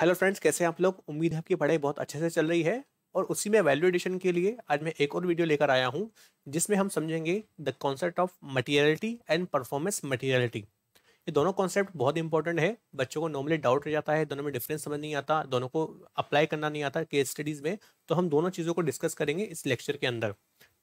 Hello friends, कैसे हैं आप लोग। उम्मीद है आपकी पढ़ाई बहुत अच्छे से चल रही है। और उसी में वैल्यू एडिशन के लिए आज मैं एक और वीडियो लेकर आया हूं, जिसमें हम समझेंगे the concept of materiality and performance materiality. ये दोनों कॉन्सेप्ट बहुत इंपॉर्टेंट है। बच्चों को नॉर्मली डाउट रह जाता है, दोनों में डिफरेंस समझ नहीं आता, दोनों को अप्लाई करना नहीं आता केस स्टडीज में। तो हम दोनों चीज़ों को डिस्कस करेंगे इस लेक्चर के अंदर।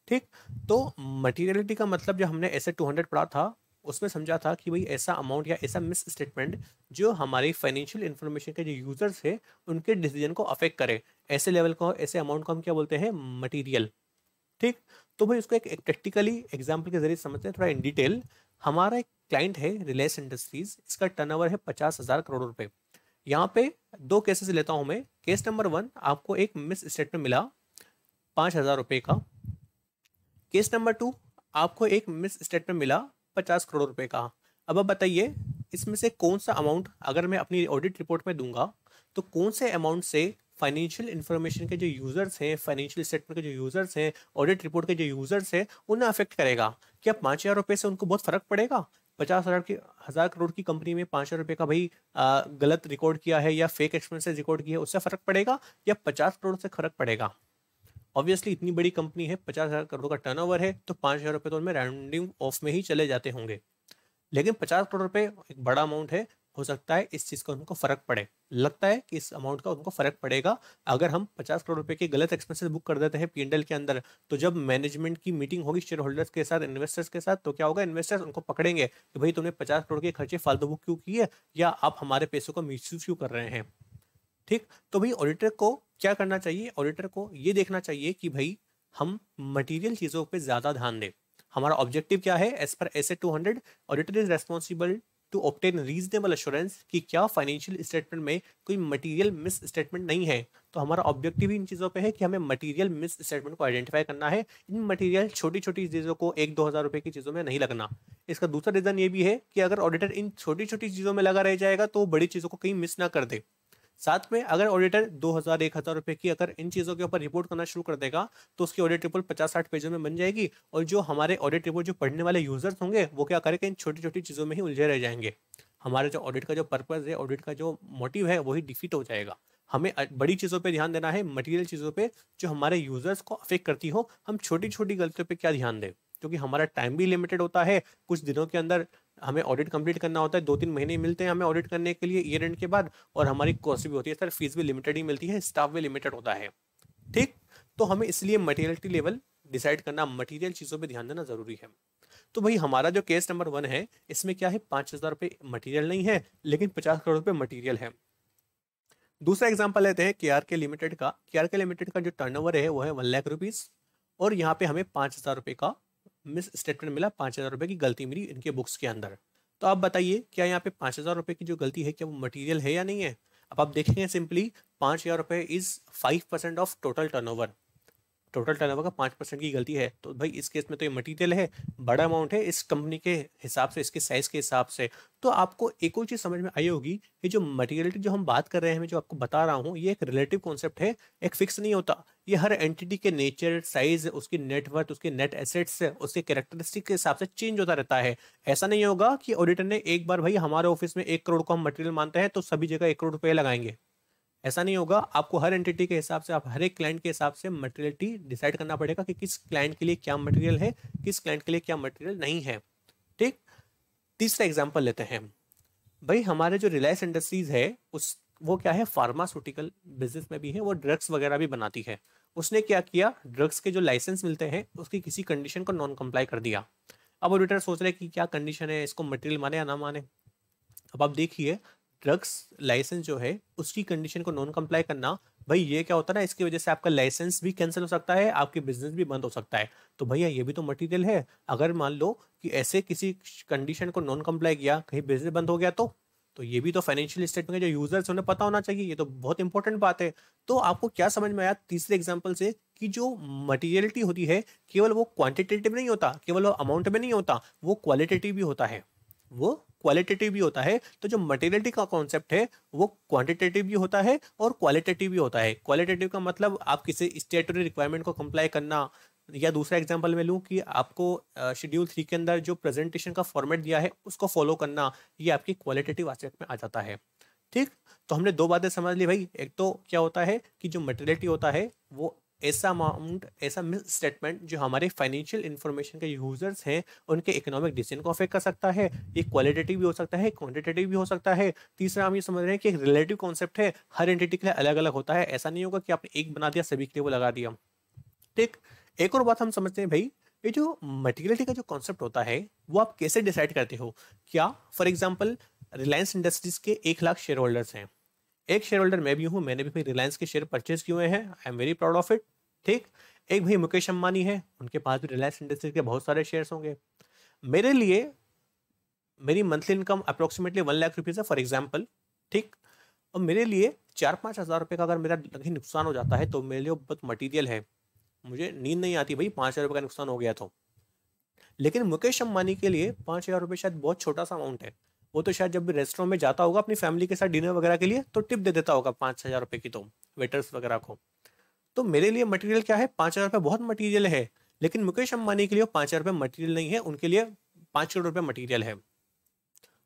ठीक। तो मटीरियलिटी का मतलब जो हमने ऐसे 200 पढ़ा था, उसमें समझा था कि भाई ऐसा अमाउंट या ऐसा मिस स्टेटमेंट जो हमारी फाइनेंशियल इंफॉर्मेशन के जो यूजर्स है उनके डिसीजन को अफेक्ट करे, ऐसे लेवल को, ऐसे अमाउंट को हम क्या बोलते हैं, मटीरियल। ठीक। तो भाई उसको एक प्रैक्टिकली एग्जाम्पल के जरिए समझते हैं थोड़ा इन डिटेल। हमारा एक क्लाइंट है रिलायंस इंडस्ट्रीज, इसका टर्नओवर है 50,000 करोड़ रुपए। यहाँ पे दो केसेस लेता हूं मैं। केस नंबर 1, आपको एक मिस स्टेटमेंट मिला 5,000 रुपए का। केस नंबर 2, आपको एक मिस स्टेटमेंट मिला 50 करोड़ रुपए का। अब आप बताइए, इसमें से कौन सा अमाउंट अगर मैं अपनी ऑडिट रिपोर्ट में दूंगा, तो कौन से अमाउंट से फाइनेंशियल इंफॉर्मेशन के जो यूजर्स हैं, फाइनेंशियल स्टेटमेंट के जो यूजर्स हैं, ऑडिट रिपोर्ट के जो यूजर्स हैं, उन्हें अफेक्ट करेगा। क्या 5,000 रुपए से उनको बहुत फर्क पड़ेगा? 50,000 की कंपनी में 5,000 रुपए का भाई गलत रिकॉर्ड किया है या फेक एक्सपेंसेस रिकॉर्ड किया है, उससे फर्क पड़ेगा या 50 करोड़ से फर्क पड़ेगा? ऑब्वियसली इतनी बड़ी कंपनी है, 50,000 करोड़ का टर्नओवर है, तो 5,000 रुपये तो उनमें राउंडिंग ऑफ में ही चले जाते होंगे। लेकिन 50 करोड़ रुपए एक बड़ा अमाउंट है। हो सकता है इस चीज़ का उनको फर्क पड़े, लगता है कि इस अमाउंट का उनको फर्क पड़ेगा अगर हम 50 करोड़ रुपए के गलत एक्सपेंसेस बुक कर देते हैं पीएनएल के अंदर। तो जब मैनेजमेंट की मीटिंग होगी शेयर होल्डर्स के साथ, इन्वेस्टर्स के साथ, तो क्या होगा, इन्वेस्टर्स उनको पकड़ेंगे कि भाई तुमने 50 करोड़ के खर्चे फालतू बुक क्यों किए, या आप हमारे पैसों को मिसयूज क्यों कर रहे हैं। ठीक। तो भाई ऑडिटर को क्या करना चाहिए, ऑडिटर को ये देखना चाहिए कि भाई हम मटेरियल चीजों पे ज्यादा ध्यान दें। हमारा ऑब्जेक्टिव क्या है, as per S A 200, auditor is responsible to obtain reasonable assurance कि क्या फाइनेंशियल स्टेटमेंट में कोई मटेरियल मिस स्टेटमेंट नहीं है। तो हमारा ऑब्जेक्टिव इन चीज़ों पे है कि हमें मटेरियल मिस स्टेटमेंट को आइडेंटिफाई करना है। इन मटेरियल छोटी छोटी चीज़ों को, 1-2 हज़ार रुपए की चीज़ों में नहीं लगना। इसका दूसरा रीजन ये भी है कि अगर ऑडिटर इन छोटी छोटी चीज़ों में लगा रह जाएगा तो वो बड़ी चीज़ों को कहीं मिस ना कर दे। साथ में अगर ऑडिटर 2,000-1,000 रुपए की अगर इन चीज़ों के ऊपर रिपोर्ट करना शुरू कर देगा, तो उसकी ऑडिट रिपोर्ट 50-60 पेजों में बन जाएगी। और जो हमारे ऑडिट रिपोर्ट जो पढ़ने वाले यूजर्स होंगे, वो क्या करेंगे, इन छोटी छोटी चीज़ों में ही उलझे रह जाएंगे। हमारे जो ऑडिट का जो पर्पज़ है, ऑडिट का जो मोटिव है, वही डिफीट हो जाएगा। हमें बड़ी चीज़ों पे ध्यान देना है, मटेरियल चीज़ों पे जो हमारे यूजर्स को अफेक्ट करती हो। हम छोटी छोटी गलतियों पे क्या ध्यान दें, क्योंकि हमारा टाइम भी लिमिटेड होता है। कुछ दिनों के अंदर हमें ऑडिट कंप्लीट करना होता है, 2-3 महीने मिलते हैं हमें ऑडिट करने के लिए ईयर एंड के बाद। और हमारी कॉस्ट भी होती है सर, फीस भी लिमिटेड ही मिलती है, स्टाफ भी लिमिटेड होता है। ठीक। तो हमें इसलिए मटेरियलिटी लेवल डिसाइड करना, मटेरियल चीज़ों पे ध्यान देना जरूरी है। तो भाई हमारा जो केस नंबर 1 है, इसमें क्या है, 5,000 रुपये मटीरियल नहीं है, लेकिन 50 करोड़ रुपये मटीरियल है। दूसरा एग्जाम्पल लेते हैं केआरके लिमिटेड का। केआरके लिमिटेड का जो टर्नओवर है वो है 1,00,000 रुपीज़। और यहाँ पे हमें 5,000 रुपये का मिस स्टेटमेंट मिला, 5,000 रुपये की गलती मिली इनके बुक्स के अंदर। तो आप बताइए, क्या यहाँ पे 5,000 रुपये की जो गलती है, क्या वो मटीरियल है या नहीं है? अब आप देखेंगे सिंपली, 5,000 रुपये is 5% of total turnover. Total turnover का 5% की गलती है, तो भाई इस केस में तो ये मटीरियल है, बड़ा अमाउंट है इस कंपनी के हिसाब से, इसके साइज के हिसाब से। तो आपको एक और चीज समझ में आई होगी कि जो मटीरियलिटी जो हम बात कर रहे हैं, मैं जो आपको बता रहा हूँ, ये एक रिलेटिव कॉन्सेप्ट है, एक फिक्स नहीं होता। ये हर एंटिटी के नेचर, साइज, उसकी नेटवर्थ, उसके नेट एसेट्स, उसके कैरेक्टरिस्टिक के हिसाब से चेंज होता रहता है। ऐसा नहीं होगा कि ऑडिटर ने एक बार, भाई हमारे ऑफिस में 1 करोड़ को हम मटेरियल मानते हैं तो सभी जगह 1 करोड़ रुपए लगाएंगे। ऐसा नहीं होगा। आपको हर एंटिटी के हिसाब से, आप हर एक क्लाइंट के हिसाब से मटेरियलिटी डिसाइड करना पड़ेगा कि किस क्लाइंट के लिए क्या मटेरियल है, किस क्लाइंट के लिए क्या मटेरियल नहीं है। ठीक। तीसरा एग्जांपल लेते हैं। भाई हमारे जो रिलायंस इंडस्ट्रीज है, उस वो क्या है, फार्मास्यूटिकल बिजनेस में भी है, वो ड्रग्स वगैरह भी बनाती है। उसने क्या किया, ड्रग्स के जो लाइसेंस मिलते हैं उसकी किसी कंडीशन को नॉन कंप्लाई कर दिया। अब ऑडिटर सोच रहे कि क्या कंडीशन है, इसको मटेरियल माने या ना माने। अब आप देखिए, ड्रग्स लाइसेंस जो है उसकी कंडीशन को नॉन कंप्लाई करना, भाई ये क्या होता है ना, इसकी वजह से आपका लाइसेंस भी कैंसिल हो सकता है, आपके बिजनेस भी बंद हो सकता है। तो भैया ये भी तो मटेरियल है। अगर मान लो कि ऐसे किसी कंडीशन को नॉन कंप्लाई किया, कहीं बिजनेस बंद हो गया, तो ये भी तो फाइनेंशियल स्टेटमेंट के जो यूजर्स उन्हें पता होना चाहिए। ये तो बहुत इंपॉर्टेंट बात है। तो आपको क्या समझ में आया तीसरे एग्जांपल से, कि जो मटेरियलिटी होती है, केवल वो क्वांटिटेटिव नहीं होता, केवल वो अमाउंट में नहीं होता, वो क्वालिटेटिव भी होता है। वो क्वालिटेटिव भी होता है। तो जो मटेरियलिटी का कॉन्सेप्ट है, वो क्वांटिटेटिव भी होता है और क्वालिटेटिव भी होता है। क्वालिटेटिव का मतलब आप किसी स्टेटरी रिक्वायरमेंट को कंप्लाई करना, या दूसरा एग्जांपल मैं लूँ कि आपको शेड्यूल 3 के अंदर जो प्रेजेंटेशन का फॉर्मेट दिया है उसको फॉलो करना, ये आपकी क्वालिटेटिव एस्पेक्ट में आ जाता है। ठीक, तो हमने दो बातें समझ ली भाई। एक तो क्या होता है कि जो मटेरियलिटी होता है वो ऐसा अमाउंट, ऐसा मिस स्टेटमेंट जो हमारे फाइनेंशियल इंफॉर्मेशन के यूजर्स हैं उनके इकोनॉमिक डिसीजन को अफेक्ट कर सकता है। ये क्वालिटेटिव भी हो सकता है, क्वांटिटेटिव भी हो सकता है। तीसरा हम ये समझ रहे हैं कि एक रिलेटिव कॉन्सेप्ट है, हर एंटिटी के लिए अलग अलग होता है। ऐसा नहीं होगा कि आपने एक बना दिया सभी के लिए वो लगा दिया। ठीक, एक और बात हम समझते हैं भाई, ये जो मटेरियलिटी का जो कॉन्सेप्ट होता है वो आप कैसे डिसाइड करते हो। क्या फॉर एग्जांपल रिलायंस इंडस्ट्रीज के 1 लाख शेयर होल्डर्स हैं, एक शेयर होल्डर मैं भी हूं, मैंने भी भाई रिलायंस के शेयर परचेज किए हुए हैं, I am very proud of it. ठीक, एक भाई मुकेश अंबानी है, उनके पास भी रिलायंस इंडस्ट्रीज के बहुत सारे शेयर्स होंगे। मेरे लिए मेरी monthly income approximately 1 lakh rupees है फॉर एग्जाम्पल। ठीक, और मेरे लिए 4-5 हज़ार रुपए का अगर मेरा कहीं नुकसान हो जाता है तो मेरे लिए वो बहुत मटीरियल है, मुझे नींद नहीं आती भाई 5 हज़ार रुपये का नुकसान हो गया तो। लेकिन मुकेश अंबानी के लिए 5 हज़ार रुपये शायद बहुत छोटा सा अमाउंट है। वो तो शायद जब भी रेस्टोरेंट में जाता होगा अपनी फैमिली के साथ डिनर वगैरह के लिए तो टिप दे देता होगा 5 हज़ार रुपये की, तो वेटर्स वगैरह को। तो मेरे लिए मटेरियल क्या है, 5 हज़ार रुपये बहुत मटेरियल है। लेकिन मुकेश अंबानी के लिए 5 हज़ार रुपये मटेरियल नहीं है, उनके लिए 5 करोड़ रुपये मटेरियल है।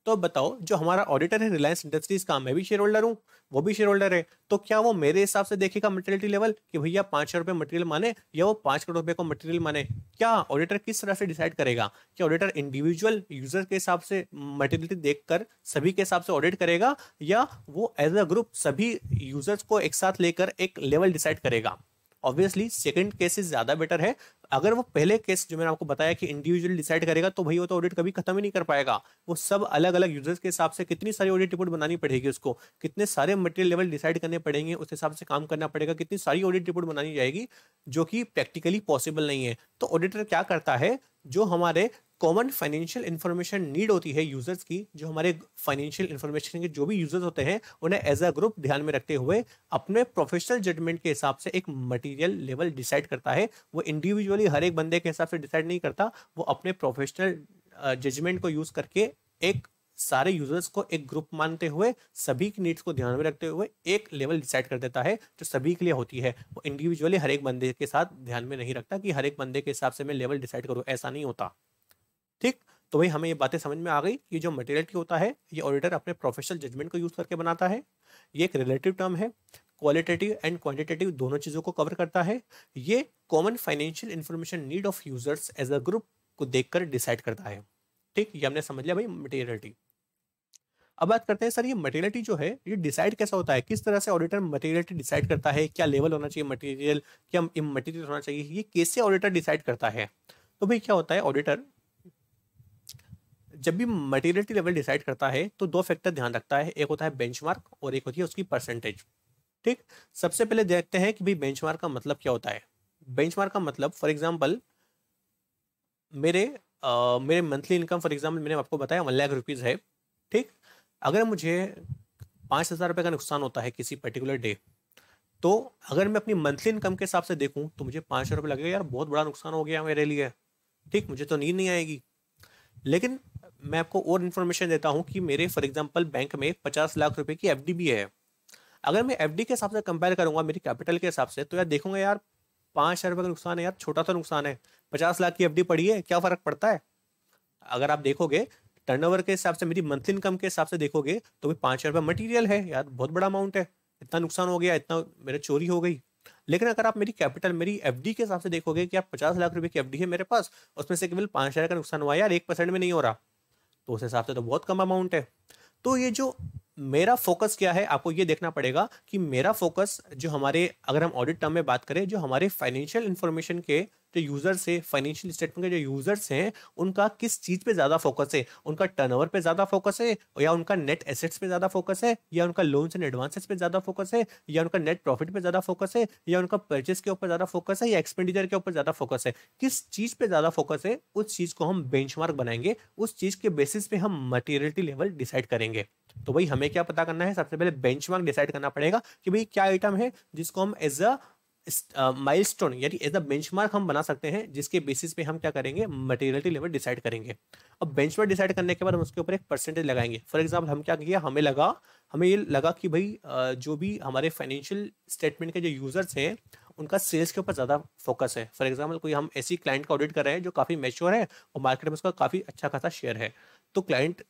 तो अब बताओ, जो हमारा ऑडिटर है रिलायंस इंडस्ट्रीज का, मैं भी शेयर होल्डर हूँ, वो भी शेयर होल्डर है, तो क्या वो मेरे हिसाब से देखेगा मटेरियलिटी लेवल कि भैया 5 हज़ार रुपये मटेरियल माने या वो 5 करोड़ रुपए को मटेरियल माने? क्या ऑडिटर किस तरह से डिसाइड करेगा? क्या ऑडिटर इंडिविजुअल यूजर के हिसाब से मटेरियलिटी देखकर सभी के हिसाब से ऑडिट करेगा, या वो एज अ ग्रुप सभी यूजर्स को एक साथ लेकर एक लेवल डिसाइड करेगा? ऑब्वियसली सेकंड केसेस ज्यादा बेटर है। अगर वो पहले केस जो मैंने आपको बताया कि इंडिविजुअल डिसाइड करेगा तो भाई वो तो ऑडिट कभी खत्म ही नहीं कर पाएगा। वो सब अलग अलग यूजर्स के हिसाब से कितनी सारी ऑडिट रिपोर्ट बनानी पड़ेगी उसको, कितने सारे मटेरियल लेवल डिसाइड करने पड़ेंगे, उस हिसाब से काम करना पड़ेगा, कितनी सारी ऑडिट रिपोर्ट बनानी जाएगी, जो कि प्रैक्टिकली पॉसिबल नहीं है। तो ऑडिटर क्या करता है, जो हमारे कॉमन फाइनेंशियल इंफॉर्मेशन नीड होती है यूजर्स की, जो हमारे फाइनेंशियल इंफॉर्मेशन के जो भी यूजर्स होते हैं उन्हें एज अ ग्रुप ध्यान में रखते हुए अपने प्रोफेशनल जजमेंट के हिसाब से एक मटेरियल लेवल डिसाइड करता है। वो इंडिविजुअली हर एक बंदे के हिसाब से डिसाइड नहीं करता, वो अपने प्रोफेशनल जजमेंट को यूज करके एक सारे यूजर्स को एक ग्रुप मानते हुए सभी की नीड्स को ध्यान में रखते हुए एक लेवल डिसाइड कर देता है जो सभी के लिए होती है। वो इंडिविजुअली हर एक बंदे के साथ ध्यान में नहीं रखता कि हर एक बंदे के हिसाब से मैं लेवल डिसाइड करूँ, ऐसा नहीं होता। ठीक, तो भाई हमें ये बातें समझ में आ गई कि जो मटेरियलिटी होता है ये ऑडिटर अपने प्रोफेशनल जजमेंट को यूज करके बनाता है। ये एक रिलेटिव टर्म है, क्वालिटेटिव एंड क्वांटिटेटिव दोनों चीजों को कवर करता है। ये common financial information need of users as a group को देखकर डिसाइड करता है। ठीक, ये हमने समझ लिया भाई मटेरियलिटी। अब बात करते हैं सर, ये मटेरियलिटी जो है ये डिसाइड कैसा होता है, किस तरह से ऑडिटर मटेरियलिटी डिसाइड करता है, क्या लेवल होना चाहिए मटेरियल, क्या इमटेरियल होना चाहिए, ये कैसे ऑडिटर डिसाइड करता है? तो भाई क्या होता है, ऑडिटर जब भी मटेरियलिटी लेवल डिसाइड करता है तो दो फैक्टर ध्यान रखता है, एक होता है बेंचमार्क और एक होती है उसकी परसेंटेज। ठीक, सबसे पहले देखते हैं कि भाई बेंचमार्क का मतलब क्या होता है। बेंचमार्क का मतलब फॉर एग्जांपल मेरे मेरे मंथली इनकम फॉर एग्जांपल मैंने आपको बताया 1 लाख रुपीज है। ठीक, अगर मुझे 5 हज़ार रुपये का नुकसान होता है किसी पर्टिकुलर डे, तो अगर मैं अपनी मंथली इनकम के हिसाब से देखूं तो मुझे 5 हज़ार रुपये लगेगा, यार बहुत बड़ा नुकसान हो गया मेरे लिए। ठीक, मुझे तो नींद नहीं आएगी। लेकिन मैं आपको और इन्फॉर्मेशन देता हूं कि मेरे फॉर एग्जांपल बैंक में 50 लाख रुपए की एफडी भी है। अगर मैं एफडी के हिसाब से कंपेयर करूंगा मेरी कैपिटल के हिसाब से, तो यार देखूंगा यार 5 हज़ार रुपये का नुकसान है, यार छोटा सा नुकसान है, 50 लाख की एफडी पड़ी है, क्या फर्क पड़ता है? अगर आप देखोगे टर्नओवर के हिसाब से, मेरी मंथली इनकम के हिसाब से देखोगे तो भी 5 हज़ार रुपये मटीरियल है, यार बहुत बड़ा अमाउंट है, इतना नुकसान हो गया, इतना मेरे चोरी हो गई। लेकिन अगर आप मेरी कैपिटल, मेरी एफडी के हिसाब से देखोगे कि यार 50 लाख रुपए की एफडी है मेरे पास, उसमें से केवल 5 हज़ार का नुकसान हुआ, यार 1% में नहीं हो रहा, तो उस हिसाब से तो बहुत कम अमाउंट है। तो ये जो मेरा फोकस क्या है, आपको ये देखना पड़ेगा कि मेरा फोकस जो हमारे, अगर हम ऑडिट टर्म में बात करें, जो हमारे फाइनेंशियल इंफॉर्मेशन के जो यूजर्स है, फाइनेंशियल स्टेटमेंट के जो यूजर्स हैं, उनका किस चीज पे ज्यादा फोकस है, उनका टर्नओवर पे ज्यादा फोकस है, या उनका नेट एसेट्स पे ज्यादा फोकस है, या उनका लोन्स एंड एडवांसेस पे ज्यादा फोकस है, या उनका नेट प्रॉफिट पे ज्यादा फोकस है, या उनका परचेस के ऊपर ज्यादा फोकस है, या एक्सपेंडिचर के ऊपर ज्यादा फोकस है, किस चीज पे ज्यादा फोकस है, उस चीज को हम बेंचमार्क बनाएंगे, उस चीज के बेसिस पे हम मटेरियलिटी लेवल डिसाइड करेंगे। तो भाई हमें क्या पता करना है, सबसे पहले बेंचमार्क डिसाइड करना पड़ेगा कि भाई क्या आइटम है जिसको हम एज अ माइलस्टोन यानी एज अ बेंचमार्क हम बना सकते हैं, जिसके बेसिस पे हम क्या करेंगे, मटेरियलिटी लेवल डिसाइड करेंगे। अब बेंचमार्क डिसाइड करने के बाद हम उसके ऊपर एक परसेंटेज लगाएंगे। फॉर एग्जांपल हम क्या किया, हमें ये लगा कि भाई जो भी हमारे फाइनेंशियल स्टेटमेंट के जो यूजर्स हैं उनका सेल्स के ऊपर ज़्यादा फोकस है। फॉर एग्जाम्पल कोई हम ऐसी क्लाइंट का ऑडिट कर रहे हैं जो काफ़ी मैच्योर है और मार्केट में उसका काफ़ी अच्छा खासा शेयर है, तो क्लाइंट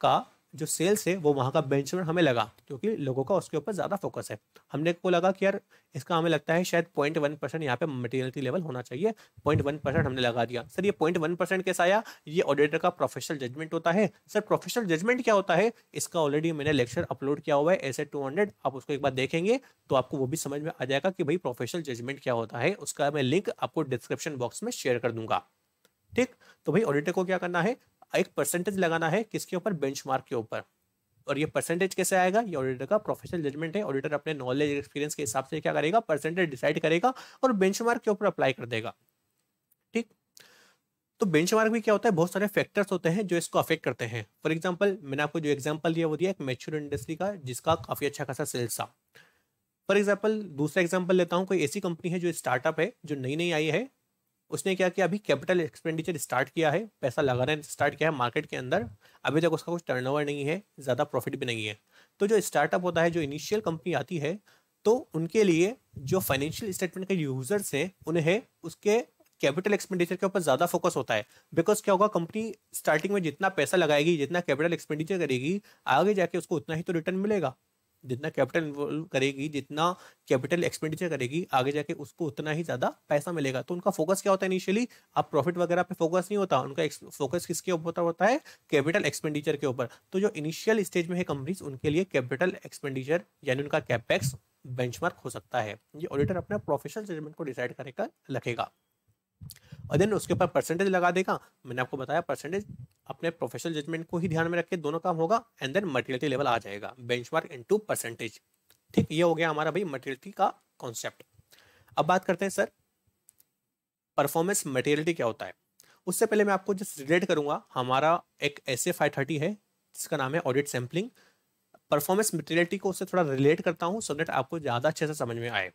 का जो सेल्स है वो वहाँ का बेंचमार्क हमें लगा, क्योंकि लोगों का उसके ऊपर ज़्यादा फोकस है। हमने को लगा कि यार इसका हमें लगता है शायद 0.1% यहाँ पे मटेरियलिटी लेवल होना चाहिए, 0.1% हमने लगा दिया। सर ये 0.1% कैसा आया? ये ऑडिटर का प्रोफेशनल जजमेंट होता है। सर प्रोफेशनल जजमेंट क्या होता है? इसका ऑलरेडी मैंने लेक्चर अपलोड किया हुआ है एसे 200, आप उसको एक बार देखेंगे तो आपको वो भी समझ में आ जाएगा कि भाई प्रोफेशनल जजमेंट क्या होता है। उसका मैं लिंक आपको डिस्क्रिप्शन बॉक्स में शेयर कर दूंगा। ठीक, तो भाई ऑडिटर को क्या करना है? एक परसेंटेज लगाना है किसके ऊपर? बेंचमार्क के ऊपर। और ये परसेंटेज कैसे आएगा? ये ऑडिटर का प्रोफेशनल जजमेंट है। ऑडिटर अपने नॉलेज एक्सपीरियंस के हिसाब से क्या करेगा? परसेंटेज डिसाइड करेगा और बेंचमार्क के ऊपर अप्लाई कर देगा। ठीक, तो बेंचमार्क भी क्या होता है? बहुत सारे फैक्टर्स होते हैं जो इसको अफेक्ट करते हैं। फॉर एग्जांपल मैंने आपको जो एग्जांपल दिया वो दिया एक मैच्योर इंडस्ट्री का जिसका काफी अच्छा खासा सेल्स था। फॉर एग्जांपल दूसरा एग्जांपल लेता हूँ, कोई ऐसी कंपनी है जो स्टार्टअप है, जो नई नई आई है। उसने क्या किया? अभी कैपिटल एक्सपेंडिचर स्टार्ट किया है, पैसा लगाना स्टार्ट किया है मार्केट के अंदर। अभी तक उसका कुछ टर्नओवर नहीं है, ज़्यादा प्रॉफिट भी नहीं है। तो जो स्टार्टअप होता है, जो इनिशियल कंपनी आती है, तो उनके लिए जो फाइनेंशियल स्टेटमेंट के यूजर्स हैं उन्हें उसके कैपिटल एक्सपेंडिचर के ऊपर ज़्यादा फोकस होता है। बिकॉज क्या होगा? कंपनी स्टार्टिंग में जितना पैसा लगाएगी, जितना कैपिटल एक्सपेंडिचर करेगी, आगे जाके उसको उतना ही तो रिटर्न मिलेगा। जितना कैपिटल इन्वॉल्व करेगी, जितना कैपिटल एक्सपेंडिचर करेगी, आगे जाके उसको उतना ही ज़्यादा पैसा मिलेगा। तो उनका फोकस क्या होता है इनिशियली? आप प्रॉफिट वगैरह पे फोकस नहीं होता, उनका फोकस किसके ऊपर होता है? कैपिटल एक्सपेंडिचर के ऊपर। तो जो इनिशियल स्टेज में है कंपनीज, उनके लिए कैपिटल एक्सपेंडिचर यानी उनका कैपेक्स बेंचमार्क हो सकता है। ये ऑडिटर अपना प्रोफेशनल जजमेंट को डिसाइड करेगा, रखेगा और देन उसके ऊपर परसेंटेज लगा देगा। मैंने आपको बताया परसेंटेज अपने प्रोफेशनल जजमेंट को ही ध्यान में रख के दोनों काम होगा एंड देन मटेरियलिटी लेवल आ जाएगा, बेंचमार्क इनटू परसेंटेज। ठीक, ये हो गया हमारा भाई मटेरियलिटी का कॉन्सेप्ट। अब बात करते हैं सर परफॉर्मेंस मटेरियलिटी क्या होता है। उससे पहले मैं आपको जस्ट रिलेट करूंगा, हमारा एक ऐसे 530 है जिसका नाम है ऑडिट सैम्पलिंग। परफॉर्मेंस मटेरियलिटी को उससे थोड़ा रिलेट करता हूँ सो दैट आपको ज़्यादा अच्छे से समझ में आए।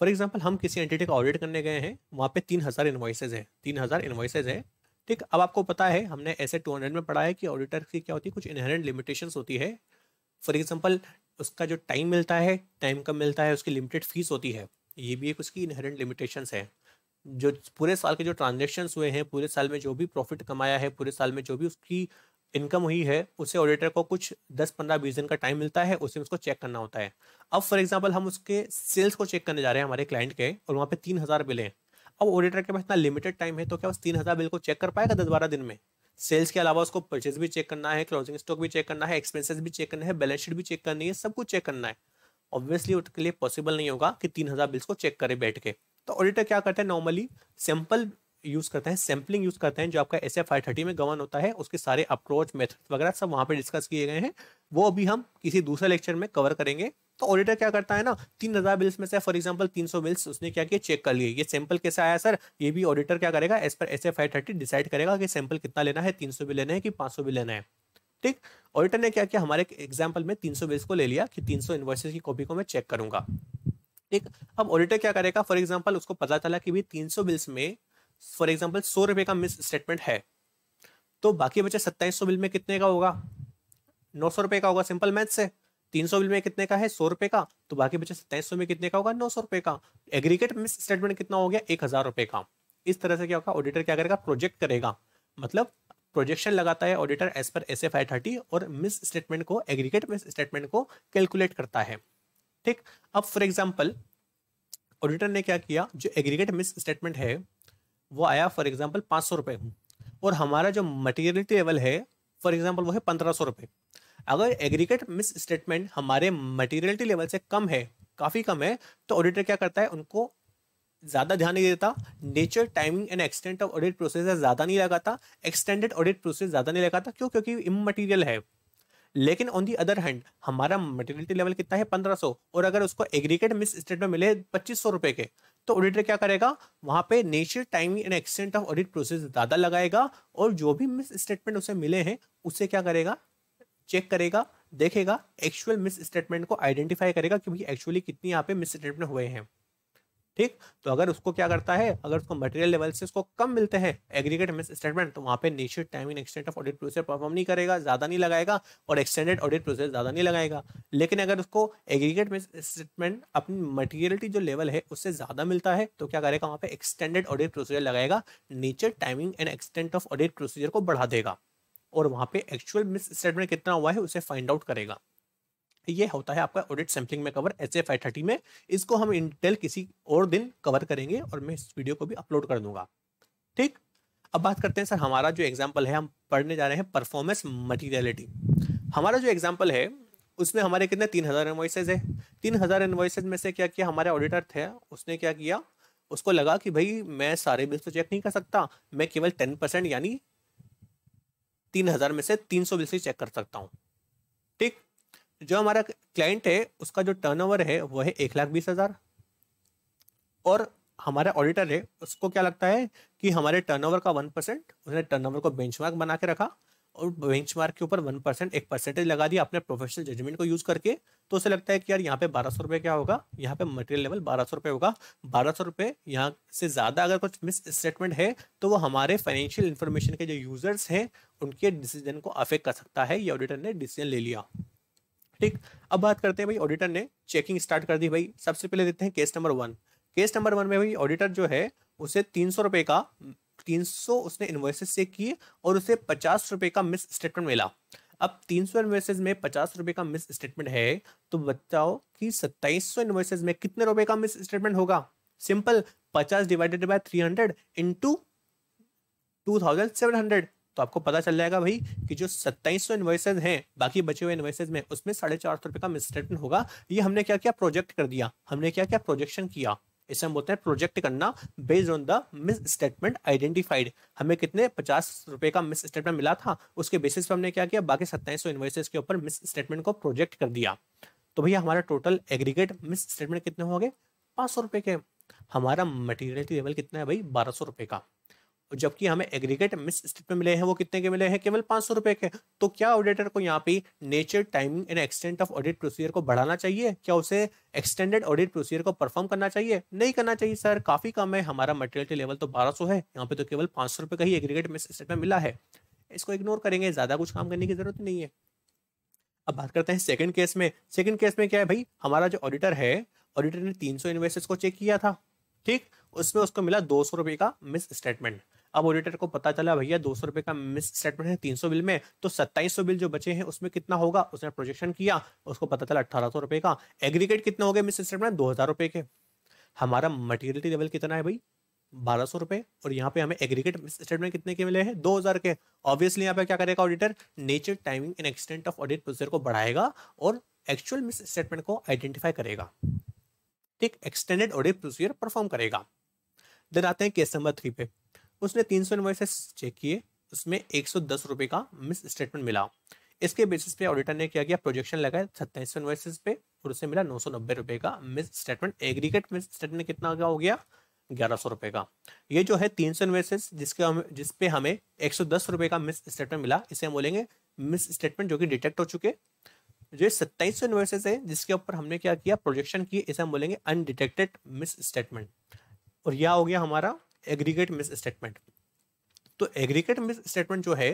फॉर एग्जाम्पल हम किसी एंटिटी का ऑडिट करने गए हैं, वहाँ पे 3000 इन्वॉइसेज है, 3000 इन्वॉइसेज है। ठीक, अब आपको पता है हमने ऐसे 200 में पढ़ा है कि ऑडिटर की क्या होती है? कुछ इनहेरेंट लिमिटेशंस होती है। फॉर एग्जाम्पल उसका जो टाइम मिलता है, टाइम कम मिलता है, उसकी लिमिटेड फीस होती है, ये भी एक उसकी इनहेरेंट लिमिटेशंस है। जो पूरे साल के जो ट्रांजेक्शन्स हुए हैं, पूरे साल में जो भी प्रॉफिट कमाया है, पूरे साल में जो भी उसकी इनकम हुई है, उसे ऑडिटर को कुछ 10-15-20 दिन का टाइम मिलता है, उसे उसको चेक करना होता है। अब फॉर एग्जांपल हम उसके सेल्स को चेक करने जा रहे हैं हमारे क्लाइंट के, और वहाँ पे 3000 बिल हैं। अब ऑडिटर के पास इतना लिमिटेड टाइम है, तो क्या उस 3000 बिल को चेक कर पाएगा 10-12 दिन में? सेल्स के अलावा उसको परचेज भी चेक करना है, क्लोजिंग स्टॉक भी चेक करना है, एक्सपेंसेस भी चेक करना है, बैलेंस शीट भी चेक करनी है, सब कुछ चेक करना है। ऑब्वियसली उसके लिए पॉसिबल नहीं होगा कि 3000 बिल्स को चेक करे बैठ के। तो ऑडिटर क्या करते हैं? नॉर्मली सैंपल यूज करते हैं, सैम्पलिंग यूज करते हैं, जो आपका एस 530 में गवर्न होता है। उसके सारे अप्रोच मेथड वगैरह सब वहाँ पे डिस्कस किए गए हैं, वो अभी हम किसी दूसरे लेक्चर में कवर करेंगे। तो ऑडिटर क्या करता है ना, 3000 बिल्स में से फॉर एग्जांपल 300 बिल्स उसने क्या किया? चेक कर लिए। ये सैंपल कैसे आया सर? ये भी ऑडिटर क्या करेगा? एज पर एस 530 डिसाइड करेगा कि सैंपल कितना लेना है, 300 बिल लेना है कि 500 बिल लेना है। ठीक, ऑडिटर ने क्या किया? हमारे एग्जाम्पल में 300 बिल्स को ले लिया कि 300 इन्वॉइसेस की कॉपी को मैं चेक करूंगा। ठीक, अब ऑडिटर क्या करेगा? फॉर एग्जांपल उसको पता चला कि भी 300 बिल्स में फॉर एग्जांपल 100 रुपए का मिस स्टेटमेंट है, तो बाकी बचे 2700 बिल में कितने का होगा? 900 रुपए का होगा। सिंपल मैथ से 300 बिल में कितने का है? 100 रुपए का, तो बाकी बचे 2700 में कितने का होगा? 900 रुपए का। एग्रीगेट मिस स्टेटमेंट कितना हो गया? 1000 रुपए का। इस तरह से क्या होगा? ऑडिटर क्या करेगा? प्रोजेक्ट करेगा, मतलब प्रोजेक्शन लगाता है ऑडिटर एज पर एस 530 और मिस स्टेटमेंट को, एग्रीगेट मिस स्टेटमेंट को कैलकुलेट करता है। ठीक, अब फॉर एग्जाम्पल ऑडिटर ने क्या किया? जो एग्रीगेट मिस स्टेटमेंट है वो आया फॉर एग्जाम्पल 500 रुपए, और हमारा जो मटेरियलिटी लेवल है फॉर एग्जाम्पल वो है 1500 रुपए। अगर एग्रीगेट मिस स्टेटमेंट हमारे मटेरियलिटी लेवल से कम है, काफी कम है, तो ऑडिटर क्या करता है? उनको ज्यादा ध्यान नहीं देता, nature, timing and extent of audit process ज्यादा नहीं लगाता, एक्सटेंडेड ऑडिट प्रोसेस ज्यादा नहीं लगाता। क्यों? क्योंकि इममटीरियल है। लेकिन ऑन दी अदर हैंड हमारा मटेरियलिटी लेवल कितना है? 1500, और अगर उसको एग्रीगेट मिस स्टेटमेंट मिले 2500 रुपए के, तो ऑडिटर क्या करेगा? वहां पे nature, timing and extent of audit process ज्यादा लगाएगा, और जो भी मिस स्टेटमेंट उसे मिले हैं उससे क्या करेगा? चेक करेगा, देखेगा, एक्चुअल मिस स्टेटमेंट को आइडेंटिफाई करेगा कि भाई एक्चुअली कितनी यहाँ पे मिस स्टेटमेंट हुए हैं। ठीक, तो अगर उसको क्या करता है? अगर उसको मटेरियल लेवल से उसको कम मिलते हैं एग्रीगेट मिस स्टेटमेंट, तो वहां पे nature, timing, extent of audit process perform नहीं करेगा, ज्यादा नहीं लगाएगा, और एक्सटेंडेड ऑडिट प्रोसेस ज्यादा नहीं लगाएगा। लेकिन अगर उसको एग्रीगेट मिस स्टेटमेंट अपनी मटेरियलिटी जो लेवल है उससे ज्यादा मिलता है, तो क्या करेगा? वहां पे एक्सटेंडेड ऑडिट प्रोसीजर लगाएगा, nature, timing and extent of audit procedure को बढ़ा देगा। और वहाँ पे एक्चुअल मिस स्टेटमेंट कितना हुआ है उसे फाइंड आउट करेगा। ये होता है आपका ऑडिट सैम्पलिंग में कवर एचए 530 में। इसको हम इन डिटेल किसी और दिन कवर करेंगे और मैं इस वीडियो को भी अपलोड कर दूंगा। ठीक, अब बात करते हैं सर, हमारा जो एग्जाम्पल है, हम पढ़ने जा रहे हैं परफॉर्मेंस मटीरियलिटी। हमारा जो एग्जाम्पल है उसमें हमारे कितने 3000 इनवॉइसेज है। 3000 इनवॉइसेज में से क्या किया हमारे ऑडिटर थे, उसने क्या किया, उसको लगा कि भाई मैं सारे बिल्स तो चेक नहीं कर सकता, मैं केवल 10% यानी 3000 में से 300 बिल्स ही चेक कर सकता हूँ। ठीक, जो हमारा क्लाइंट है उसका जो टर्नओवर है वो है 1,20,000 और हमारा ऑडिटर है उसको क्या लगता है कि हमारे टर्नओवर का 1%, उसने टर्नओवर को बेंचमार्क बना के रखा और बेंचमार्क के ऊपर 1% एक परसेंटेज लगा दिया अपने प्रोफेशनल जजमेंट को यूज करके। तो उसे लगता है कि यार यहाँ पे 1200 रुपये क्या होगा, यहाँ पे मटेरियल लेवल 1200 रुपये होगा। 1200 रुपये यहाँ से ज़्यादा अगर कुछ मिस स्टेटमेंट है तो वो हमारे फाइनेंशियल इन्फॉर्मेशन के जो यूजर्स हैं उनके डिसीजन को अफेक्ट कर सकता है। ये ऑडिटर ने डिसीजन ले लिया। ठीक, अब बात करते हैं भाई ऑडिटर ने चेकिंग स्टार्ट कर दी। भाई सबसे पहले देखते हैं केस नंबर 1। केस नंबर 1 में भाई ऑडिटर जो है उसे 300 रुपये का 300 उसने इन्वॉइसेस चेक किए और उसे 50 रुपये का मिस स्टेटमेंट मिला। अब 300 इन्वॉइसेस में 50 रुपये का मिस स्टेटमेंट है तो बताओ कि 2700 इन्वॉइसेस में कितने रुपए का मिस स्टेटमेंट होगा। Simple, 50 divided by 300 into 2700। तो आपको पता चल जाएगा भाई कि जो 2700 इन्वॉइसेज हैं बाकी बचे हुए इन्वॉइसेज में उसमें 450 रुपये का मिस स्टेटमेंट होगा। ये हमने क्या किया, प्रोजेक्ट कर दिया, हमने क्या किया, प्रोजेक्शन किया। इसे हम बोलते हैं प्रोजेक्ट करना based on the miss statement identified. हमें कितने 50 रुपये का मिस स्टेटमेंट मिला था, उसके बेसिस पर हमने क्या किया, बाकी 2700 इन्वॉइसेज के ऊपर मिस स्टेटमेंट को प्रोजेक्ट कर दिया। तो भैया हमारा टोटल एग्रीगेट मिस स्टेटमेंट कितने हो गए, 500 रुपये के। हमारा मटीरियलिटी लेवल कितना है भाई, 1200 रुपये का। जबकि हमें एग्रीगेट मिस स्टेटमेंट मिले हैं वो कितने के मिले हैं, केवल 500 रुपए के। तो क्या ऑडिटर को यहाँ पे nature, timing and extent of audit procedure को बढ़ाना चाहिए, क्या उसे एक्सटेंडेड ऑडिट प्रोसीजर को परफॉर्म करना चाहिए, नहीं करना चाहिए सर, काफी कम है, हमारा मटेरियलिटी लेवल तो 1200 है, यहाँ पे तो केवल 500 रुपए का ही एग्रीगेट मिस स्टेटमेंट मिला है, इसको इग्नोर करेंगे, ज्यादा कुछ काम करने की जरूरत नहीं है। अब बात करते हैं सेकंड केस में। सेकंड केस में क्या है भाई, हमारा जो ऑडिटर है, ऑडिटर ने 300 इन्वॉइसेस को चेक किया था। ठीक, उसमें उसको मिला 200 रुपए का मिस स्टेटमेंट। अब ऑडिटर को पता चला भैया 200 रुपए का मिस स्टेटमेंट है 300 बिल में, तो 2700 बिल जो बचे हैं उसमें कितना होगा, उसने प्रोजेक्शन किया, उसको पता चला 1800 रुपए का। एग्रीगेट कितना हो गया मिस स्टेटमेंट, 2000 रुपए के। हमारा मटीरियलिटी लेवल कितना है भाई, 1200 रुपए, और यहाँ पे हमें एग्रीगेट स्टेटमेंट कितने के मिले हैं, 2000 के। ऑब्वियसली यहाँ पे क्या करेगा auditor, nature, timing and extent of audit procedure को बढ़ाएगा और एक्चुअल मिस स्टेटमेंट को आइडेंटिफाई करेगा। ठीक, एक्सटेंडेड ऑडिट प्रोसीजर परफॉर्म करेगा। देन आते हैं केस नंबर 3 पे। उसने 300 इनवॉइसेस चेक किए, उसमें 110 रुपए का मिस स्टेटमेंट मिला। इसके बेसिस पे ऑडिटर ने क्या किया, प्रोजेक्शन लगाया 2700 इनवॉइसेस पे और उसे मिला 990 रुपए का miss statement. Aggregate miss statement कितना हो गया, 1100 रुपए का। ये जो है 300 इन्वेस्टेस जिसपे हमें 110 रुपए का मिस स्टेटमेंट मिला, इसे हम बोलेंगे मिस स्टेटमेंट जो कि डिटेक्ट हो चुके। जो 2700 इन्वेस्टेस है जिसके ऊपर हमने क्या किया, प्रोजेक्शन किए, इसे हम बोलेंगे अनडिटेक्टेड मिस स्टेटमेंट। और यह हो गया हमारा एग्रीगेट मिस स्टेटमेंट। तो एग्रीगेट मिस स्टेटमेंट जो है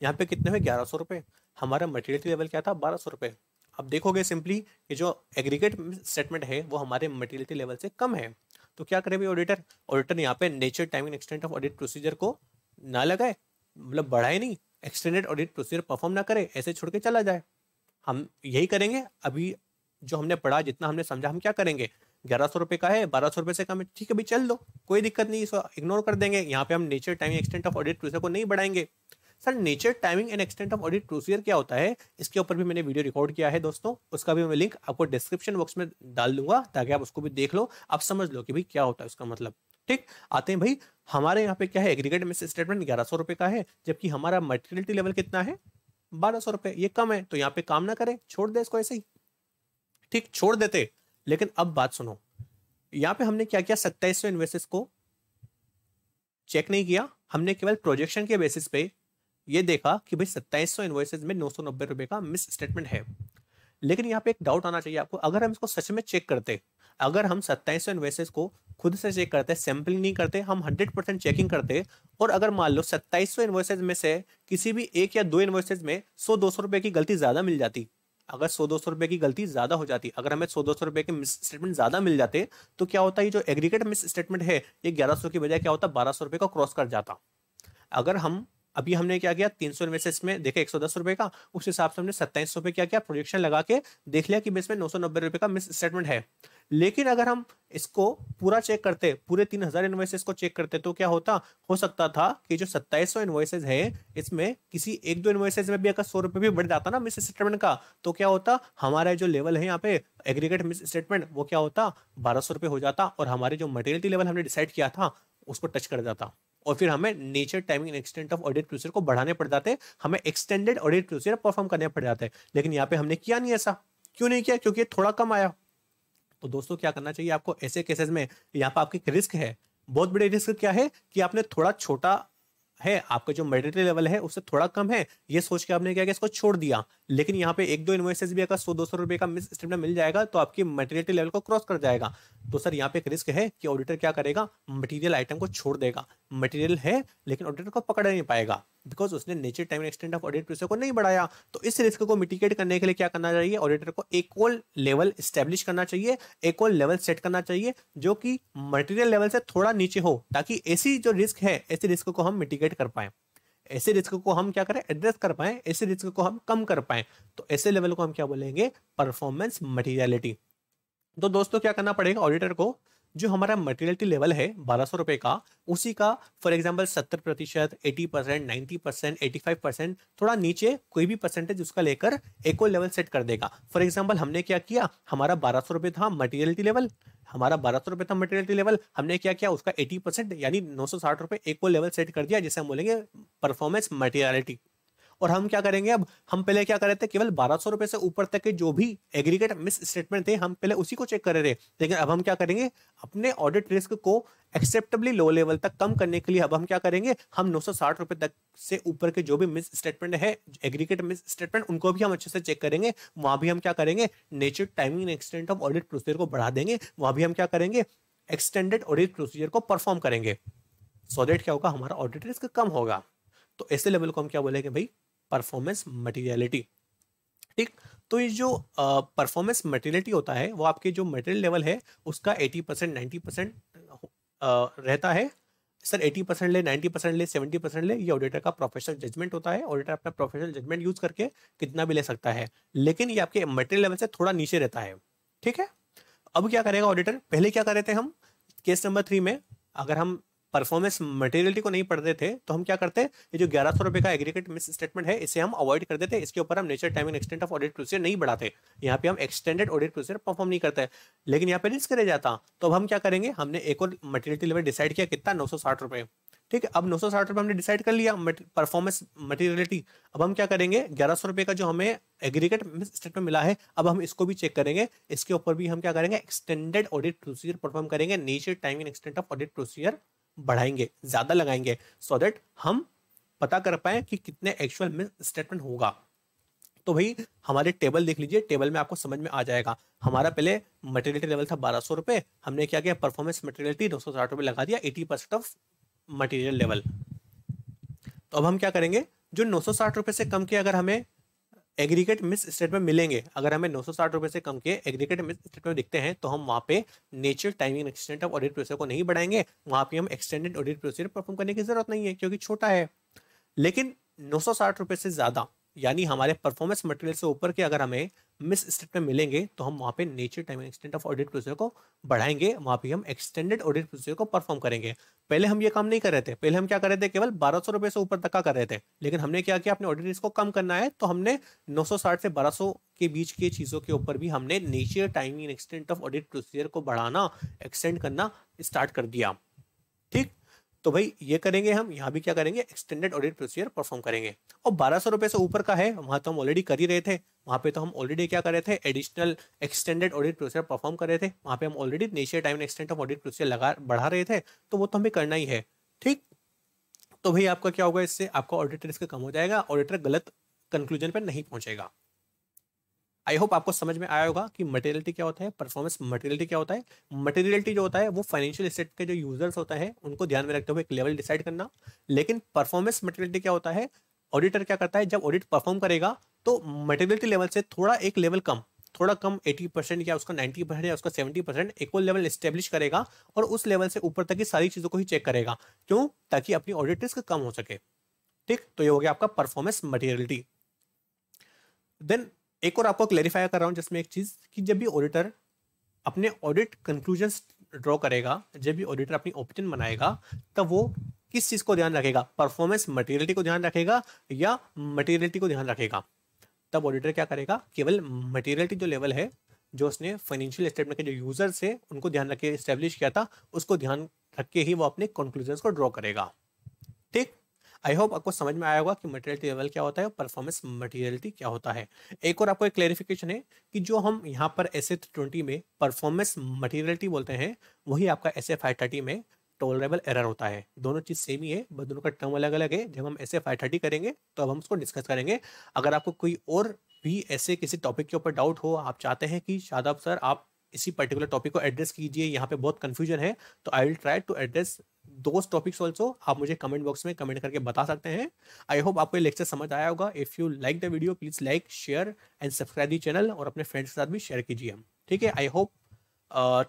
यहाँ पे कितने हुए, 1100 रुपए। हमारा मटेरियल लेवल क्या था, 1200 रुपए। अब देखोगे सिंपली कि जो एग्रीगेट स्टेटमेंट है वो हमारे मटेरियल लेवल से कम है। तो क्या करे भाई ऑडिटर, ऑडिटर यहाँ पे nature, timing, extent of audit procedure को ना लगाए, मतलब बढ़ाए नहीं, एक्सटेंडेड ऑडिट प्रोसीजर परफॉर्म ना करे, ऐसे छोड़ के चला जाए। हम यही करेंगे। अभी जो हमने पढ़ा, जितना हमने समझा, हम क्या करेंगे, 1100 रुपए का है, 1200 रुपए से कम है, ठीक है भाई चल दो, कोई दिक्कत नहीं, इसको इग्नोर कर देंगे। यहाँ पे हम nature, timing, extent of audit procedure को नहीं बढ़ाएंगे। Sir nature, timing and extent of audit procedure क्या होता है, इसके ऊपर भी मैंने वीडियो रिकॉर्ड किया है दोस्तों, उसका भी मैं लिंक आपको डिस्क्रिप्शन बॉक्स में डाल दूंगा ताकि आप उसको भी देख लो, आप समझ लो कि भाई क्या होता है उसका मतलब। ठीक, आते हैं भाई, हमारे यहाँ पे क्या है, एग्रीगेट मिस स्टेटमेंट 1100 रुपए का है, जबकि हमारा मटेरियलिटी लेवल कितना है, 1200 रुपए। ये कम है, तो यहाँ पे काम ना करें, छोड़ दे इसको ऐसे ही। ठीक, छोड़ देते। लेकिन अब बात सुनो, यहाँ पे हमने क्या किया, 2700 इन्वेस्टर्स को चेक नहीं किया, हमने केवल प्रोजेक्शन के बेसिस पे ये देखा कि भाई 2700 इन्वॉइसेज में 990 रुपए का मिस स्टेटमेंट है। लेकिन यहाँ पे एक डाउट आना चाहिए आपको, अगर हम इसको सच में चेक करते, अगर हम 2700 इन्वॉइसेज को खुद से चेक करते, सैंपलिंग नहीं करते, हम 100% चेकिंग करते, और अगर मान लो 2700 इन्वॉइसेज में से किसी भी एक या दो इन्वॉइसेज में 100-200 रुपए की गलती ज्यादा मिल जाती, अगर 100-200 रुपए की गलती ज्यादा हो जाती, अगर हमें 100-200 रुपए के मिस स्टेटमेंट ज्यादा मिल जाते, तो क्या होता है, ये जो एग्रीगेट मिस स्टेटमेंट है ये 1100 की बजाय क्या होता, 1200 रुपए को क्रॉस कर जाता। अगर हम अभी हमने क्या किया, 300 इन्वेस्टेस में देखे 110 रुपए का, उस हिसाब से हमने 27 रुपए क्या किया, प्रोजेक्शन लगा के देख लिया कि इसमें 990 रुपए का मिस स्टेटमेंट है। लेकिन अगर हम इसको पूरा चेक करते, पूरे 3000 इन्वॉइसेस को चेक करते, तो क्या होता, हो सकता था कि जो 2700 इन्वॉइसेस है इसमें किसी एक दो इन्वॉइसेस में भी अगर 100 रुपए भी बढ़ जाता ना मिस स्टेटमेंट का, तो क्या होता, हमारा जो लेवल है यहाँ पे एग्रीगेट मिस स्टेटमेंट वो क्या होता, 1200 रुपए हो जाता, और हमारे जो मटेरियलिटी लेवल हमने डिसाइड किया था उसको टच कर जाता, और फिर हमें nature timing and extent of audit procedure को बढ़ाने पड़ जाते, हमें एक्सटेंडेड ऑडिट प्रोसीजर परफॉर्म करने पड़ जाते। लेकिन यहाँ पे हमने किया नहीं ऐसा। क्यों नहीं किया? क्योंकि थोड़ा कम आया। तो दोस्तों क्या करना चाहिए आपको ऐसे केसेस में, यहाँ पर आपकी रिस्क है, बहुत बड़ी रिस्क क्या है कि आपने थोड़ा छोटा है, आपका जो मटेरियल लेवल है उससे थोड़ा कम है, ये सोच के आपने क्या किया, इसको छोड़ दिया। लेकिन यहाँ पे एक दो इन्वॉइसेस भी अगर 100-200 रुपए का मिस स्टेटमेंट मिल जाएगा तो आपकी मटेरियल लेवल को क्रॉस कर जाएगा। तो सर यहाँ पे एक रिस्क है कि ऑडिटर क्या करेगा, मटेरियल आइटम को छोड़ देगा। मटेरियल है लेकिन ऑडिटर को पकड़ नहीं पाएगा, बिकॉज उसने nature time extent of audit procedure को नहीं बढ़ाया। तो इस रिस्क को मिटिगेट करने के लिए क्या करना चाहिए, ऑडिटर को एक और लेवल स्टैब्लिश करना चाहिए, एक और लेवल सेट करना चाहिए जो कि मटेरियल लेवल से थोड़ा नीचे हो, ताकि ऐसी जो रिस्क है, ऐसे रिस्क को हम मिटिगेट कर पाए, ऐसे रिस्क को हम क्या करें, एड्रेस कर पाए, ऐसे रिस्क को हम कम कर पाए। तो ऐसे लेवल को हम क्या बोलेंगे, परफॉर्मेंस मटेरियलिटी। तो दोस्तों क्या करना पड़ेगा ऑडिटर को, जो हमारा मटेरियलिटी लेवल है 1200 रुपए का, उसी का फॉर एग्जांपल 70%, 80%, 90%, 85%, थोड़ा नीचे कोई भी परसेंटेज उसका लेकर एक और लेवल सेट कर देगा। फॉर एग्जांपल हमने क्या किया, हमारा 1200 रुपए था मटेरियलिटी लेवल, हमारा 1200 रुपए था मटेरियलिटी लेवल, हमने क्या किया उसका 80% यानी 960 रुपए एक और लेवल सेट कर दिया, जिसे हम बोलेंगे परफॉर्मेंस मटेरियलिटी। और हम क्या करेंगे, अब हम पहले क्या कर रहे थे, केवल 1200 रुपए से ऊपर तक के जो भी एग्रीगेट मिस स्टेटमेंट थे हम पहले उसी को चेक कर रहे थे। लेकिन अब हम क्या करेंगे, अपने ऑडिट रिस्क को एक्सेप्टेबली लो लेवल तक कम करने के लिए अब हम क्या करेंगे, हम 960 रुपए तक से ऊपर के जो भी मिस स्टेटमेंट है, एग्रीगेट मिस स्टेटमेंट, उनको भी हम अच्छे से चेक करेंगे। वहां भी हम क्या करेंगे, nature timing extent of audit procedure को बढ़ा देंगे, वहां भी हम क्या करेंगे, एक्सटेंडेड ऑडिट प्रोसीजर को परफॉर्म करेंगे। सो दैट क्या होगा, हमारा ऑडिट रिस्क कम होगा। तो ऐसे लेवल को हम क्या बोलेंगे भाई, परफॉर्मेंस मटेरियलिटी। ठीक, तो ये जो परफॉर्मेंस मटेरियलिटी होता है वो आपके जो मटेरियल लेवल है उसका 80%, 90% रहता है। सर 80% ले, 90% ले, 70% ले, ये ऑडिटर का प्रोफेशनल जजमेंट होता है। ऑडिटर अपना प्रोफेशनल जजमेंट यूज करके कितना भी ले सकता है, लेकिन ये आपके मटेरियल लेवल से थोड़ा नीचे रहता है। ठीक है, अब क्या करेगा ऑडिटर, पहले क्या कर रहे थे हम केस नंबर 3 में, अगर हम परफॉर्मेंस मटेरियलिटी को नहीं पढ़ते थे तो हम क्या करते, ये जो 1100 रुपए का एग्रीगेट मिस स्टेटमेंट है इसे हम अवॉइड कर देते, इसके ऊपर हम nature time and extent of audit procedure नहीं बढ़ाते, यहाँ पे हम एक्सटेंडेड ऑडिट प्रोसीजर परफॉर्म नहीं करते। लेकिन यहाँ पे रिस्क रह जाता, तो अब हम क्या करेंगे, हमने एक और मटेरियलिटी लेवल डिसाइड किया, कितना, 960 रुपए। ठीक है, अब 960 रुपए हमने डिसाइड कर लिया परफॉर्मेंस मटेरियलिटी। अब हम क्या करेंगे, 1100 रुपए का जो हमें एग्रीगेट स्टेटमेंट मिला है, अब हम इसको भी चेक करेंगे, इसके ऊपर भी हम क्या करेंगे, एक्सटेंडेड ऑडिट प्रोसीजर परफॉर्म करेंगे, nature time and extent of audit procedure बढ़ाएंगे, ज्यादा लगाएंगे, सो दैट हम पता कर पाए कि कितने एक्चुअल में स्टेटमेंट होगा। तो भाई हमारे टेबल देख लीजिए, टेबल में आपको समझ में आ जाएगा। हमारा पहले मटेरियलिटी लेवल था 1200 रुपए, हमने क्या किया, परफॉर्मेंस मटेरियलिटी 960 रुपए लगा दिया, 80% ऑफ मटेरियल लेवल। तो अब हम क्या करेंगे, जो 960 रुपए से कम के अगर हमें एग्रीगेट मिस स्टेटमेंट मिलेंगे, अगर हमें 960 रुपए से कम के एग्रीगेट मिस स्टेटमेंट दिखते हैं, तो हम वहां पे nature timing extent of audit procedure को नहीं बढ़ाएंगे, वहां पे हम एक्सटेंडेड ऑडिट प्रोसीजर परफॉर्म करने की जरूरत नहीं है क्योंकि छोटा है। लेकिन 960 रुपए से ज्यादा यानी हमारे परफॉर्मेंस मटेरियल से ऊपर के अगर हमें मिस स्टेटमेंट मिलेंगे, तो हम वहां पे nature time extent of audit procedure को बढ़ाएंगे, वहां पे हम एक्सटेंडेड ऑडिट प्रोसीजर को परफॉर्म करेंगे। पहले हम ये काम नहीं कर रहे थे, पहले हम क्या कर रहे थे, केवल 1200 रुपए से ऊपर तक का कर रहे थे। लेकिन हमने क्या किया, अपने ऑडिट रिस्क को कम करना है, तो हमने 960 से 1200 के बीच की चीजों के ऊपर भी हमने nature timing extent of audit procedure को बढ़ाना, एक्सटेंड करना स्टार्ट कर दिया। ठीक, तो भाई ये करेंगे हम, यहाँ भी क्या करेंगे, एक्सटेंडेड ऑडिट प्रोसीजर परफॉर्म करेंगे। और 1200 रुपए से ऊपर का है, वहां तो हम ऑलरेडी कर ही रहे थे, वहां पे तो हम ऑलरेडी क्या कर रहे थे, additional extended audit procedure perform कर रहे थे, वहां पे हम already nature time extent of audit procedure लगा बढ़ा रहे थे, तो वो तो हमें करना ही है। ठीक, तो भाई आपका क्या होगा, इससे आपका ऑडिट रिस्क कम हो जाएगा, ऑडिटर गलत कंक्लूजन पर नहीं पहुंचेगा। आई होप आपको समझ में आया होगा कि मटेरियलिटी क्या होता है, परफॉर्मेंस मटेरियलिटी क्या होता है। मटेरियलिटी जो होता है वो फाइनेंशियल एसेट के जो यूजर्स होता है उनको ध्यान में रखते हुए एक लेवल डिसाइड करना। लेकिन परफॉर्मेंस मटेरियलिटी क्या होता है, ऑडिटर क्या करता है, जब ऑडिट परफॉर्म करेगा तो मटेरियलिटी लेवल से थोड़ा एक लेवल कम, थोड़ा कम 80% या उसका 90% या उसका 70% एक और लेवल एस्टेब्लिश करेगा, और उस लेवल से ऊपर तक की सारी चीजों को ही चेक करेगा। क्यों? ताकि अपनी ऑडिट रिस्क कम हो सके। ठीक, तो ये हो गया आपका परफॉर्मेंस मटेरियलिटी। देन एक और आपको क्लेरिफाई कर रहा हूं जिसमें एक चीज कि जब भी ऑडिटर अपने ऑडिट कंक्लूजन्स ड्रॉ करेगा, जब भी ऑडिटर अपनी ओपिनियन बनाएगा, तब वो किस चीज को ध्यान रखेगा, परफॉर्मेंस मटेरियलिटी को ध्यान रखेगा या मटेरियलिटी को ध्यान रखेगा। तब ऑडिटर क्या करेगा, केवल मटेरियलिटी जो लेवल है, जो उसने फाइनेंशियल स्टेटमेंट के जो यूजर्स है उनको ध्यान रख के स्टैब्लिश किया था, उसको ध्यान रख के ही वो अपने कंक्लूजन्स को ड्रॉ करेगा। ठीक, आई होप आपको समझ में आया होगा कि मटेरियलिटी लेवल क्या होता है और परफॉर्मेंस मटेरियलिटी क्या होता है। एक और आपको एक क्लेरिफिकेशन है कि जो हम यहाँ पर एस 320 में परफॉर्मेंस मटेरियलिटी बोलते हैं, वही आपका एस 530 में टॉलरेबल एरर होता है। दोनों चीज सेम ही है, बस दोनों का टर्म अलग अलग है। जब हम एस 530 करेंगे तो अब हम उसको डिस्कस करेंगे। अगर आपको कोई और भी ऐसे किसी टॉपिक के ऊपर डाउट हो, आप चाहते हैं कि शादाब सर आप इसी पर्टिकुलर टॉपिक को एड्रेस कीजिए, यहाँ पे बहुत कंफ्यूजन है, तो I will try to address those topics also. आप मुझे कमेंट बॉक्स में कमेंट करके बता सकते हैं। आई होप आपको ये लेक्चर समझ आया होगा। If you like the video please like share and subscribe the channel, और अपने फ्रेंड्स के साथ भी शेयर कीजिए। ठीक है, आई होप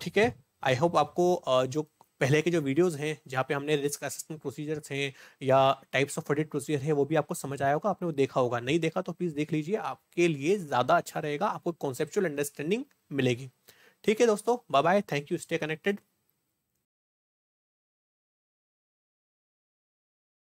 ठीक है, आई होप आपको जो पहले के जो वीडियोस हैं जहाँ पे हमने रिस्क असेसमेंट प्रोसीजर्स हैं या टाइप्स ऑफ ऑडिट प्रोसीजर है, वो भी आपको समझ आया होगा। आपने वो देखा होगा, नहीं देखा तो प्लीज़ देख लीजिए, आपके लिए ज़्यादा अच्छा रहेगा, आपको कॉन्सेप्चुअल अंडरस्टैंडिंग मिलेगी। ठीक है दोस्तों, bye bye, thank you, stay connected.